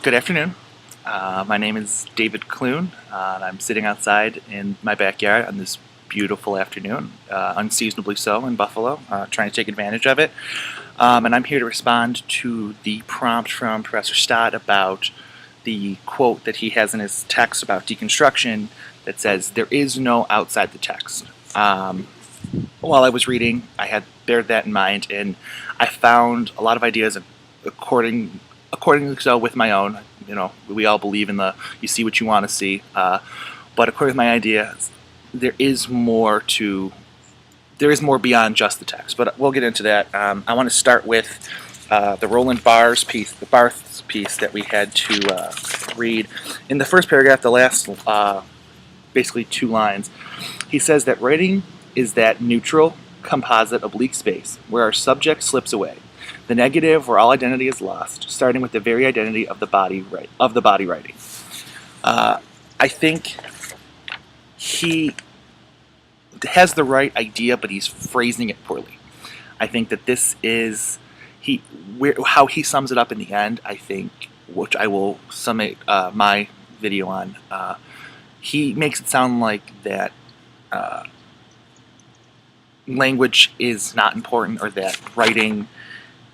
Good afternoon. My name is David Klun, and I'm sitting outside in my backyard on this beautiful afternoon, unseasonably so in Buffalo, trying to take advantage of it. And I'm here to respond to the prompt from Professor Stott about the quote that he has in his text about deconstruction that says, "There is no outside the text." While I was reading, I had bared that in mind, and I found a lot of ideas accordingly so with my own. You know, we all believe in the you see what you want to see, but according to my ideas, there is more to there is more beyond just the text. But we'll get into that. I want to start with the Roland Barthes piece that we had to read. In the first paragraph, the last basically 2 lines, he says that writing is that neutral, composite, oblique space where our subject slips away, the negative where all identity is lost, starting with the very identity of the body writing. I think he has the right idea, but he's phrasing it poorly. I think that this is how he sums it up in the end. I think, which I will summate my video on. He makes it sound like that language is not important, or that writing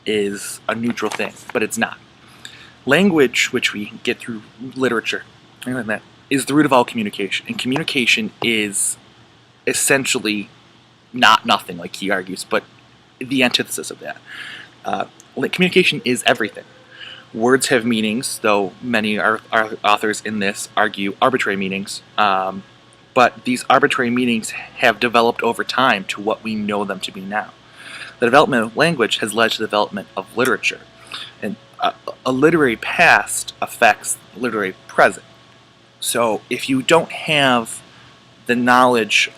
is a neutral thing, but it's not. Language, which we get through literature, is the root of all communication, and communication is essentially not nothing, like he argues, but the antithesis of that. Communication is everything. Words have meanings, though many authors in this argue arbitrary meanings, but these arbitrary meanings have developed over time to what we know them to be now. The development of language has led to the development of literature, and a literary past affects literary present. So if you don't have the knowledge,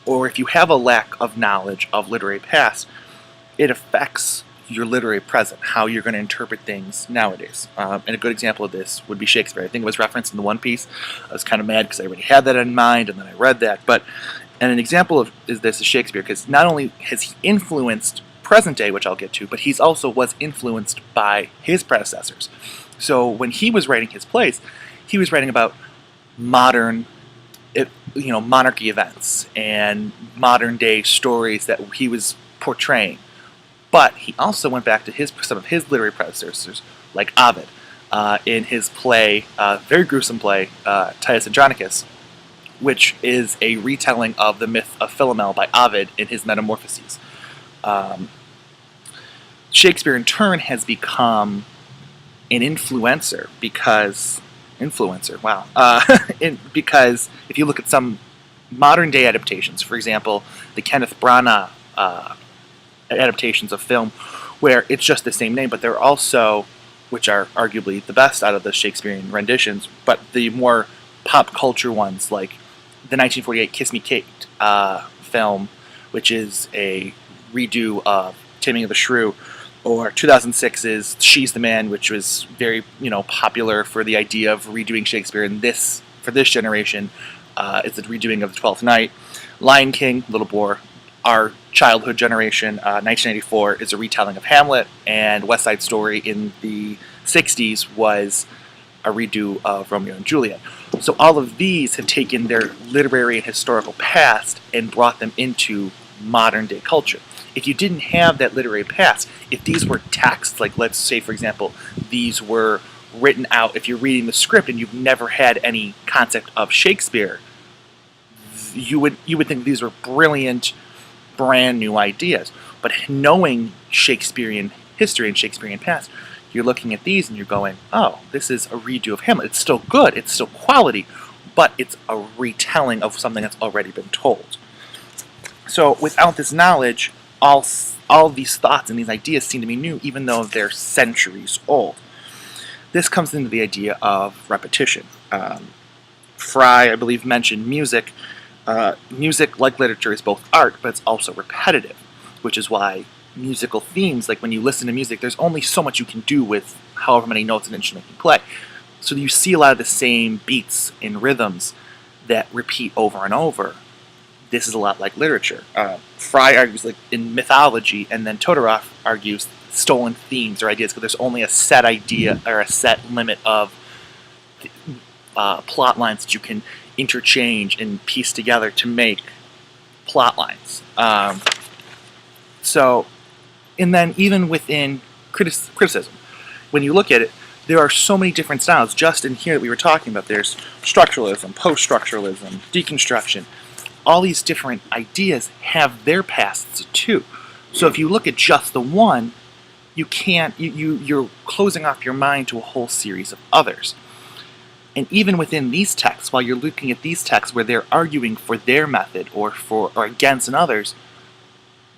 or if you have a lack of knowledge of literary past, it affects your literary present, how you're going to interpret things nowadays. And a good example of this would be Shakespeare. I think it was referenced in the One Piece. I was kind of mad because I already had that in mind, and then I read that. And an example of this is Shakespeare, because not only has he influenced present day, which I'll get to, but he's also was influenced by his predecessors. So when he was writing his plays, he was writing about modern, monarchy events and modern day stories that he was portraying. But he also went back to some of his literary predecessors, like Ovid, in his play, very gruesome play, Titus Andronicus, which is a retelling of the myth of Philomel by Ovid in his Metamorphoses. Shakespeare, in turn, has become an influencer because if you look at some modern day adaptations, for example, the Kenneth Branagh adaptations of film, where it's just the same name, but they're also, which are arguably the best out of the Shakespearean renditions, but the more pop culture ones, like the 1948 Kiss Me Kate film, which is a redo of Taming of the Shrew, or 2006's She's the Man, which was very popular for the idea of redoing Shakespeare. And for this generation, it's a redoing of The Twelfth Night. Lion King, Little Boar, our childhood generation, 1994, is a retelling of Hamlet, and West Side Story in the 60s was a redo of Romeo and Juliet. So all of these have taken their literary and historical past and brought them into modern day culture. If you didn't have that literary past, if these were texts, like let's say, for example, these were written out, if you're reading the script and you've never had any concept of Shakespeare, you would think these were brilliant, brand new ideas. But knowing Shakespearean history and Shakespearean past, you're looking at these and you're going, oh, this is a redo of Hamlet. It's still good, it's still quality, but it's a retelling of something that's already been told. So without this knowledge, all these thoughts and these ideas seem to be new, even though they're centuries old. This comes into the idea of repetition. Fry, I believe, mentioned music. Music, like literature, is both art, but it's also repetitive, which is why musical themes, like when you listen to music, there's only so much you can do with however many notes an instrument can play. So you see a lot of the same beats and rhythms that repeat over and over. This is a lot like literature. Fry argues like in mythology, and then Todorov argues stolen themes or ideas, because there's only a set idea or a set limit of plot lines that you can interchange and piece together to make plot lines. And then even within criticism, when you look at it, there are so many different styles. Just in here that we were talking about, there's structuralism, post-structuralism, deconstruction. All these different ideas have their pasts too. So if you look at just the one, you can't. You're closing off your mind to a whole series of others. And even within these texts, while you're looking at these texts where they're arguing for their method or against others,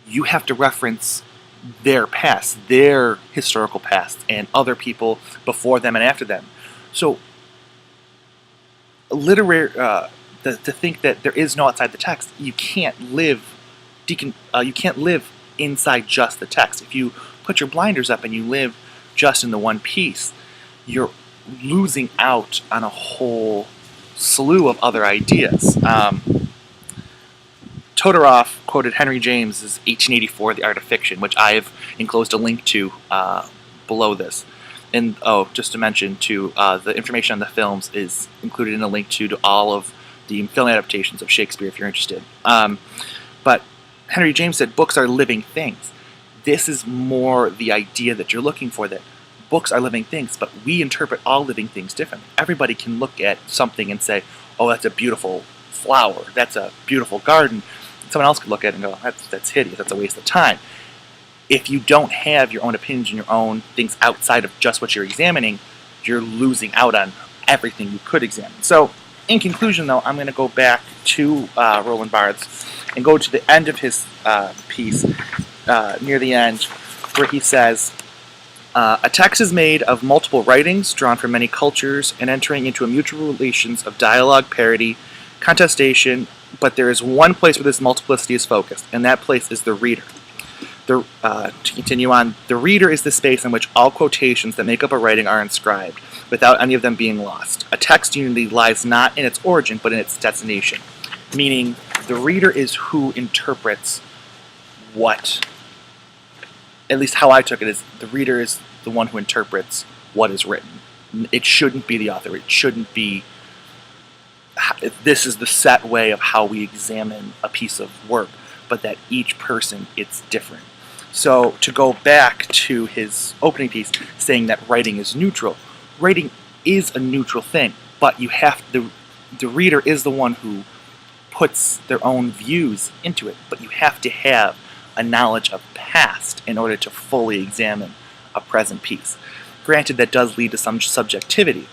you have to reference their past, their historical past, and other people before them and after them. So, to think that there is no outside the text, you can't live inside just the text. If you put your blinders up and you live just in the one piece, you're losing out on a whole slew of other ideas. Todorov quoted Henry James's 1884, The Art of Fiction, which I have enclosed a link to below this. And just to mention, too, the information on the films is included in a link to all of the film adaptations of Shakespeare, if you're interested. But Henry James said books are living things. This is more the idea that you're looking for, that books are living things, but we interpret all living things differently. Everybody can look at something and say, oh, that's a beautiful flower, that's a beautiful garden. Someone else could look at it and go, that's hideous, that's a waste of time. If you don't have your own opinions and your own things outside of just what you're examining, you're losing out on everything you could examine. So, in conclusion, though, I'm going to go back to Roland Barthes and go to the end of his piece, near the end, where he says, a text is made of multiple writings drawn from many cultures and entering into a mutual relations of dialogue, parody, contestation, but there is one place where this multiplicity is focused, and that place is the reader. To continue on, the reader is the space in which all quotations that make up a writing are inscribed, without any of them being lost. A text unity lies not in its origin, but in its destination. Meaning, the reader is who interprets what, at least how I took it, is the reader is the one who interprets what is written. It shouldn't be the author. It shouldn't be, this is the set way of how we examine a piece of work, but that each person, it's different. So to go back to his opening piece, saying that writing is neutral, writing is a neutral thing, but you have the reader is the one who puts their own views into it, but you have to have a knowledge of past in order to fully examine a present piece. Granted, that does lead to some subjectivity,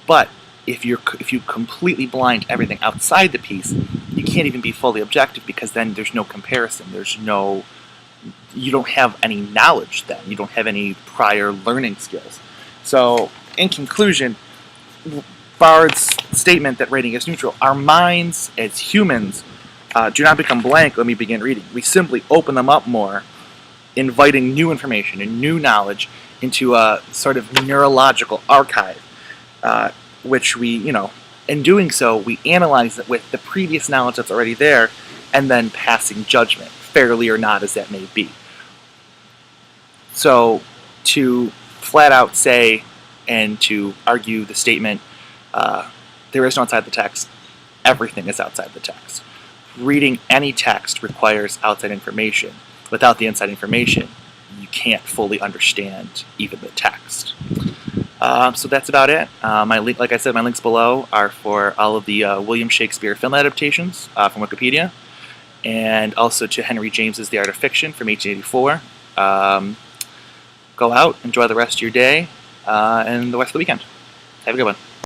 but if you completely blind everything outside the piece, you can't even be fully objective, because then there's no comparison. You don't have any knowledge then. You don't have any prior learning skills. So, in conclusion, Bard's statement that writing is neutral, our minds as humans do not become blank when we begin reading. We simply open them up more, inviting new information and new knowledge into a sort of neurological archive, which we, in doing so, we analyze it with the previous knowledge that's already there, and then passing judgment, fairly or not as that may be. So, to flat out say and to argue the statement, there is no outside the text, everything is outside the text. Reading any text requires outside information. Without the inside information, you can't fully understand even the text. So that's about it. My link, like I said, my links below are for all of the William Shakespeare film adaptations from Wikipedia, and also to Henry James's The Art of Fiction from 1884. Go out, enjoy the rest of your day, and the rest of the weekend. Have a good one.